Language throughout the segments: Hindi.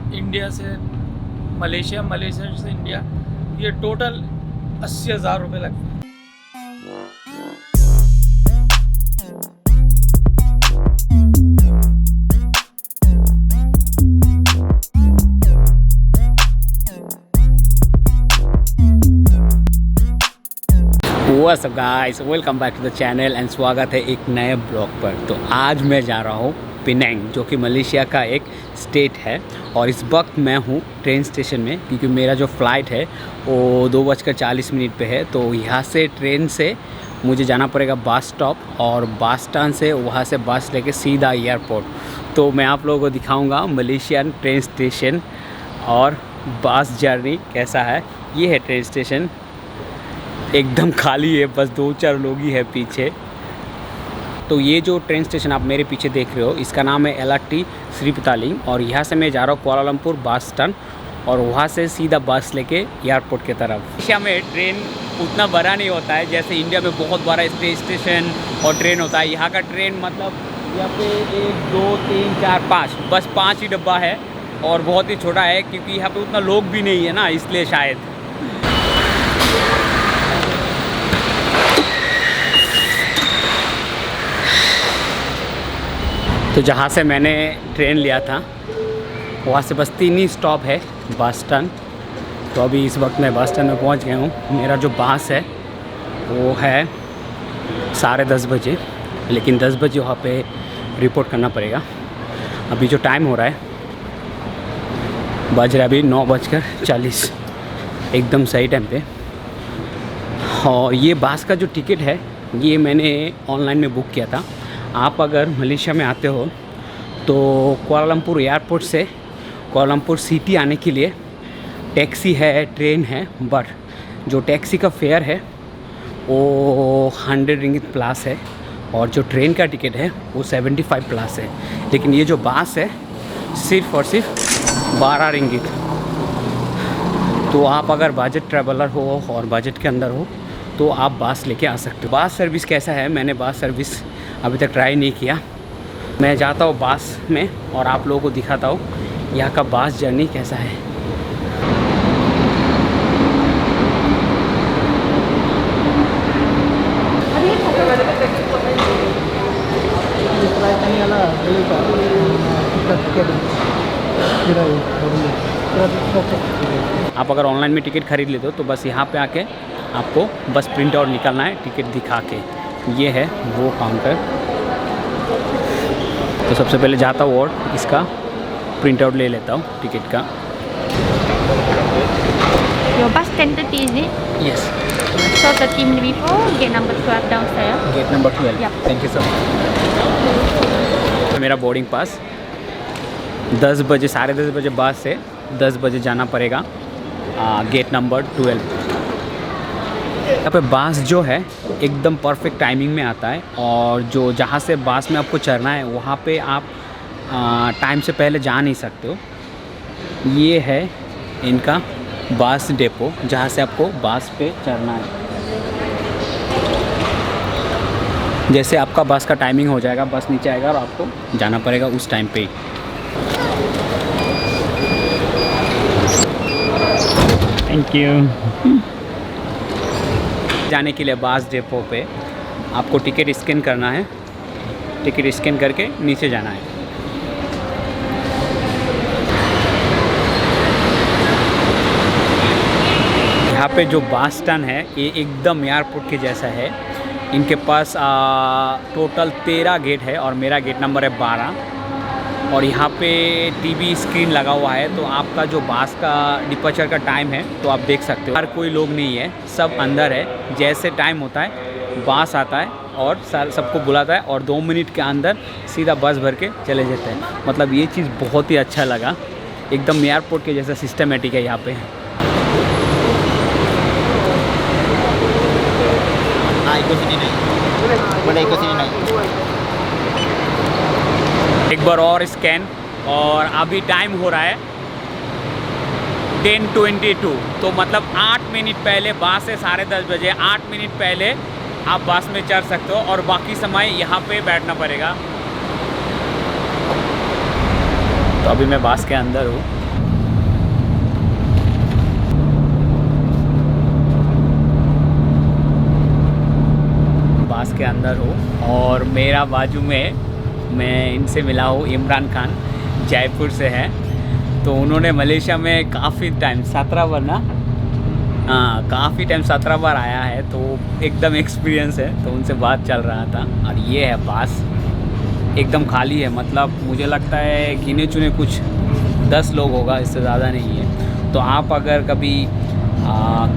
इंडिया से मलेशिया, मलेशिया से इंडिया, ये टोटल 80,000 रुपये लगते हैं। What's up guys, welcome back to the channel and स्वागत है एक नए ब्लॉग पर। तो आज मैं जा रहा हूँ पेनांग, जो कि मलेशिया का एक स्टेट है। और इस वक्त मैं हूँ ट्रेन स्टेशन में, क्योंकि मेरा जो फ़्लाइट है वो 2:40 पे है। तो यहाँ से ट्रेन से मुझे जाना पड़ेगा बस स्टॉप, और बस स्टैंड से वहाँ से बस लेके सीधा एयरपोर्ट। तो मैं आप लोगों को दिखाऊँगा मलेशियन ट्रेन स्टेशन और बस जर्नी कैसा है। ये है ट्रेन स्टेशन, एकदम खाली है, बस 2-4 लोग ही है पीछे। तो ये जो ट्रेन स्टेशन आप मेरे पीछे देख रहे हो, इसका नाम है LRT श्री पतालिंग। और यहाँ से मैं जा रहा हूँ कुआलालंपुर बस स्टैंड, और वहाँ से सीधा बस लेके एयरपोर्ट की तरफ। मलेशिया में ट्रेन उतना बड़ा नहीं होता है, जैसे इंडिया में बहुत बड़ा स्टेशन और ट्रेन होता है। यहाँ का ट्रेन मतलब यहाँ पे 1, 2, 3, 4, 5 बस 5 ही डब्बा है, और बहुत ही छोटा है, क्योंकि यहाँ पे उतना लोग भी नहीं है ना, इसलिए शायद। तो जहाँ से मैंने ट्रेन लिया था वहाँ से बस 3 ही स्टॉप है बस स्टैंड। तो अभी इस वक्त मैं बस स्टैंड में पहुँच गया हूँ। मेरा जो बस है वो है 10:30 बजे, लेकिन 10 बजे वहाँ पे रिपोर्ट करना पड़ेगा। अभी जो टाइम हो रहा है, बज रहा है अभी 9:40, एकदम सही टाइम पे। और ये बस का जो टिकट है ये मैंने ऑनलाइन में बुक किया था। आप अगर मलेशिया में आते हो तो कुआलालंपुर एयरपोर्ट से कुआलालंपुर सिटी आने के लिए टैक्सी है, ट्रेन है, बट जो टैक्सी का फेयर है वो 100 रिंगित प्लस है, और जो ट्रेन का टिकट है वो 75 प्लस है। लेकिन ये जो बस है सिर्फ और सिर्फ 12 रिंगित। तो आप अगर बजट ट्रैवलर हो और बजट के अंदर हो तो आप बस लेके आ सकते हो। बस सर्विस कैसा है, मैंने बस सर्विस अभी तक ट्राई नहीं किया। मैं जाता हूँ बस में और आप लोगों को दिखाता हूँ यहाँ का बस जर्नी कैसा है। आप अगर ऑनलाइन में टिकट खरीद लेते हो तो बस यहाँ पे आके आपको बस प्रिंट आउट निकालना है टिकट दिखा के। ये है वो काउंटर। तो सबसे पहले जाता हूँ और इसका प्रिंट आउट ले लेता हूँ टिकट का। Your bus 10:30 is it? Yes, So 30 minutes before, gate number 12 downstairs. Gate number 12। Yep. Thank you sir. मेरा बोर्डिंग पास 10 बजे, 10:30 बजे बस से 10 बजे जाना पड़ेगा गेट नंबर 12। यहाँ पे बस जो है एकदम परफेक्ट टाइमिंग में आता है, और जो जहाँ से बस में आपको चढ़ना है वहाँ पे आप टाइम से पहले जा नहीं सकते हो। ये है इनका बस डिपो, जहाँ से आपको बस पे चढ़ना है। जैसे आपका बस का टाइमिंग हो जाएगा, बस नीचे आएगा और आपको जाना पड़ेगा उस टाइम पे ही। Thank you. जाने के लिए बस डिपो पे आपको टिकट स्कैन करना है। टिकट स्कैन करके नीचे जाना है। यहाँ पे जो बस स्टैंड है ये एकदम एयरपोर्ट के जैसा है। इनके पास टोटल 13 गेट है, और मेरा गेट नंबर है 12। और यहाँ पे टीवी स्क्रीन लगा हुआ है, तो आपका जो बस का डिपार्चर का टाइम है तो आप देख सकते हो। हर कोई लोग नहीं है, सब अंदर है। जैसे टाइम होता है बस आता है और सबको बुलाता है, और 2 मिनट के अंदर सीधा बस भर के चले जाते हैं। मतलब ये चीज़ बहुत ही अच्छा लगा, एकदम एयरपोर्ट के जैसा सिस्टमेटिक है यहाँ पे। एक बार और स्कैन, और अभी टाइम हो रहा है 10:22। तो मतलब 8 मिनट पहले बस से 10:30 बजे 8 मिनट पहले आप बस में चढ़ सकते हो, और बाकी समय यहाँ पे बैठना पड़ेगा। तो अभी मैं बस के अंदर हूँ। के अंदर हूँ और मेरा बाजू में मैं इनसे मिला हूँ, इमरान खान जयपुर से है। तो उन्होंने मलेशिया में काफ़ी टाइम 17 बार ना, हाँ काफ़ी टाइम 17 बार आया है, तो एकदम एक्सपीरियंस है। तो उनसे बात चल रहा था और ये है बास एकदम खाली है, मतलब मुझे लगता है गिने चुने कुछ 10 लोग होगा, इससे ज़्यादा नहीं है। तो आप अगर कभी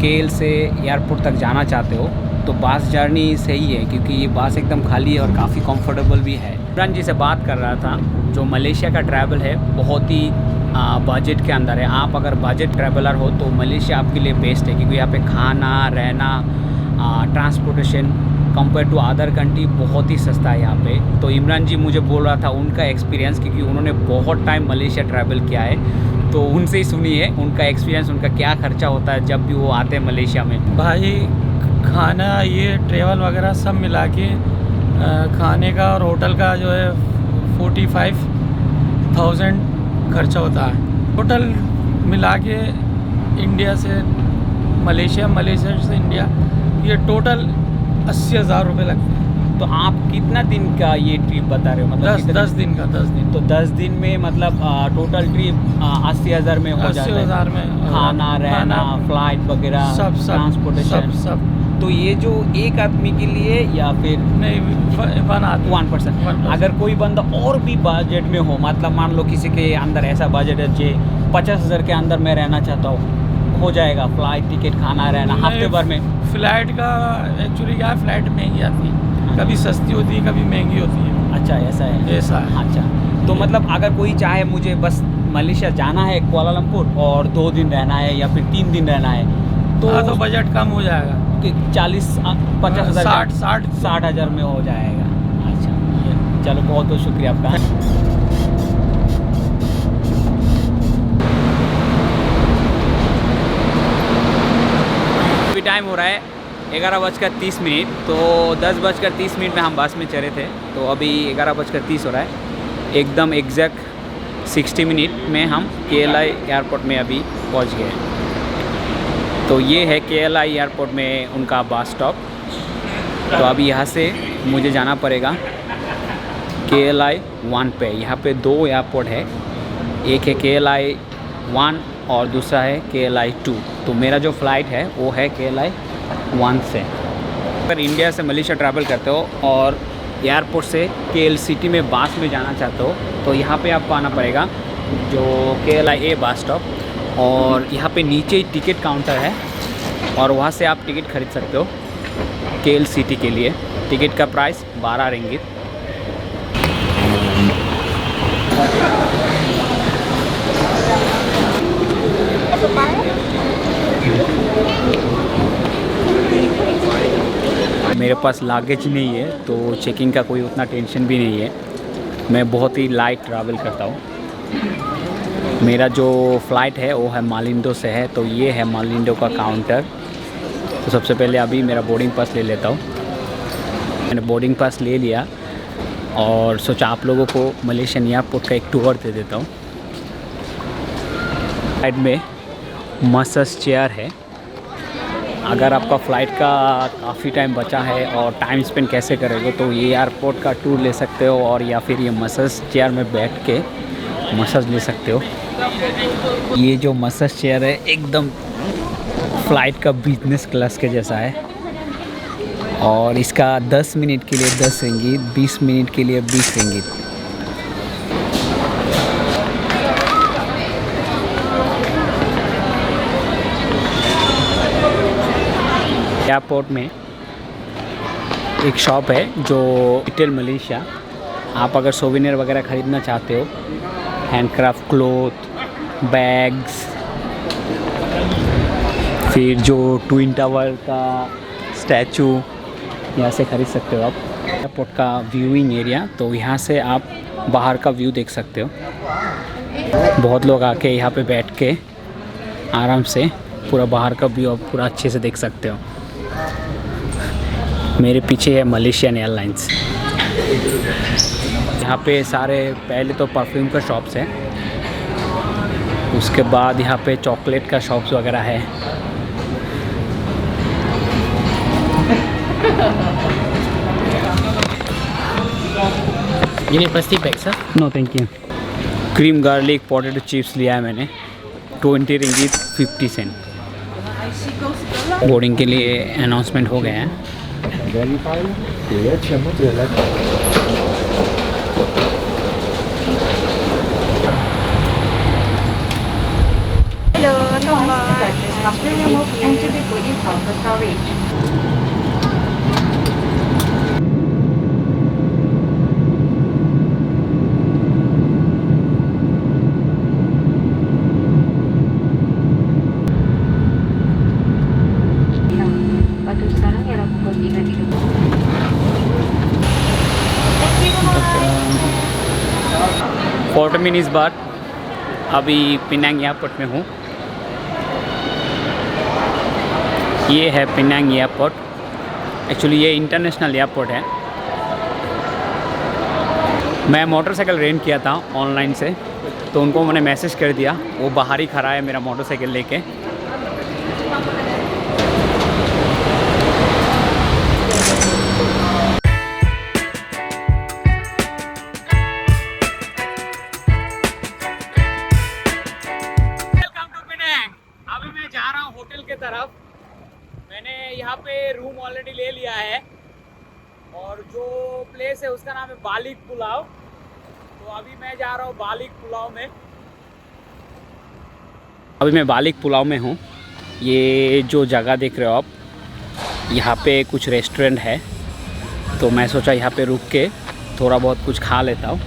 केएल से एयरपोर्ट तक जाना चाहते हो तो बस जर्नी सही है, क्योंकि ये बस एकदम खाली है और काफ़ी कंफर्टेबल भी है। इमरान जी से बात कर रहा था, जो मलेशिया का ट्रैवल है बहुत ही बजट के अंदर है। आप अगर बजट ट्रैवलर हो तो मलेशिया आपके लिए बेस्ट है, क्योंकि यहाँ पे खाना रहना transportation compare to other country बहुत ही सस्ता है यहाँ पे। तो इमरान जी मुझे बोल रहा था उनका एक्सपीरियंस, क्योंकि उन्होंने बहुत टाइम मलेशिया ट्रैवल किया है, तो उनसे ही सुनिए उनका एक्सपीरियंस, उनका क्या खर्चा होता है जब भी वो आते हैं मलेशिया में। भाई खाना ये ट्रेवल वगैरह सब मिला के खाने का और होटल का जो है 45,000 खर्चा होता है टोटल मिला के। इंडिया से मलेशिया, मलेशिया से इंडिया, ये टोटल 80,000 रुपये लगते हैं। तो आप कितना दिन का ये ट्रिप बता रहे हो? मतलब 10 दिन का 10 दिन। तो 10 दिन में मतलब टोटल ट्रिप 80,000 में हो जाता है। 80,000 में खाना रहना, फ्लाइट वगैरह, सब ट्रांसपोर्टेशन सब। तो ये जो एक आदमी के लिए या फिर नहीं, 1 पर्सन। अगर कोई बंदा और भी बजट में हो, मतलब मान लो किसी के अंदर ऐसा बजट है जो 50,000 के अंदर मैं रहना चाहता हूँ, हो जाएगा फ्लाइट टिकट खाना रहना हफ्ते भर में? फ्लाइट का एक्चुअली क्या है, फ्लाइट महंगी आती है, कभी सस्ती होती है कभी महंगी होती है। अच्छा ऐसा है? ऐसा है। अच्छा, तो मतलब अगर कोई चाहे मुझे बस मलेशिया जाना है कुआलालंपुर और 2 दिन रहना है या फिर 3 दिन रहना है, तो बजट कम हो जाएगा, 40-50,000 60,000 में हो जाएगा। अच्छा चलो, बहुत बहुत शुक्रिया आपका। अभी टाइम हो रहा है 11:30। तो 10:30 में हम बस में चढ़े थे, तो अभी 11:30 हो रहा है। एकदम एग्जैक्ट 60 मिनट में हम KLI एयरपोर्ट में अभी पहुंच गए। तो ये है KLI एयरपोर्ट में उनका बस स्टॉप। तो अभी यहाँ से मुझे जाना पड़ेगा KLI 1 पे। यहाँ पे 2 एयरपोर्ट है, एक है KLI 1 और दूसरा है KLI 2। तो मेरा जो फ़्लाइट है वो है KLI 1 से। अगर इंडिया से मलेशिया ट्रैवल करते हो और एयरपोर्ट से KL सिटी में बस में जाना चाहते हो, तो यहाँ पे आपको आना पड़ेगा जो KLI A बस स्टॉप, और यहाँ पे नीचे ही टिकट काउंटर है और वहाँ से आप टिकट खरीद सकते हो KL सिटी के लिए। टिकट का प्राइस 12 रिंगित। मेरे पास लागेज नहीं है, तो चेकिंग का कोई उतना टेंशन भी नहीं है। मैं बहुत ही लाइट ट्रैवल करता हूँ। मेरा जो फ़्लाइट है वो है मालिंडो से है, तो ये है मालिंडो का काउंटर। तो सबसे पहले अभी मेरा बोर्डिंग पास ले लेता हूँ। मैंने बोर्डिंग पास ले लिया और सोचा आप लोगों को मलेशियन एयरपोर्ट का एक टूर दे देता हूँ। साइड में मसाज चेयर है। अगर आपका फ़्लाइट का काफ़ी टाइम बचा है और टाइम स्पेंड कैसे करोगे, तो ये एयरपोर्ट का टूर ले सकते हो, और या फिर ये मसाज चेयर में बैठ के मसाज ले सकते हो। ये जो मसाज चेयर है एकदम फ़्लाइट का बिजनेस क्लास के जैसा है, और इसका 10 मिनट के लिए 10 रिंगित, 20 मिनट के लिए 20 रिंगित। एयरपोर्ट में एक शॉप है जो रिटेल मलेशिया। आप अगर सोवेनियर वगैरह ख़रीदना चाहते हो, हैंडक्राफ्ट क्लोथ, बैग्स, फिर जो ट्विन टावर का स्टैचू, यहाँ से ख़रीद सकते हो आप। एयरपोर्ट का व्यूइंग एरिया, तो यहाँ से आप बाहर का व्यू देख सकते हो। बहुत लोग आके यहाँ पे बैठ के आराम से पूरा बाहर का व्यू आप पूरा अच्छे से देख सकते हो। मेरे पीछे है मलेशियन एयरलाइंस। यहाँ पे सारे पहले तो परफ्यूम का शॉप्स हैं, उसके बाद यहाँ पे चॉकलेट का शॉप्स वगैरह है। You need plastic bag, sir? No thank you. Cream garlic potato chips लिया है मैंने, 20 रिंगीत 50 सेंट। बोर्डिंग के लिए अनाउंसमेंट हो गया है। Hello, thông báo entry for import storage. Waktu sekarang ialah pukul 3.30. 40 minutes बाद अभी पेनांग एयरपोर्ट में हूँ। ये है पेनांग एयरपोर्ट। एक्चुअली ये इंटरनेशनल एयरपोर्ट है। मैं मोटरसाइकिल रेंट किया था ऑनलाइन से, तो उनको मैंने मैसेज कर दिया, वो बाहर ही खड़ा है मेरा मोटरसाइकिल लेके। अभी मैं जा रहा हूँ होटल के तरफ। मैंने यहाँ पे रूम ऑलरेडी ले लिया है और जो प्लेस है उसका नाम है बालिक पुलाव। तो अभी मैं जा रहा हूँ बालिक पुलाव में। अभी मैं बालिक पुलाव में हूँ। ये जो जगह देख रहे हो आप, यहाँ पे कुछ रेस्टोरेंट है, तो मैं सोचा यहाँ पे रुक के थोड़ा बहुत कुछ खा लेता हूँ।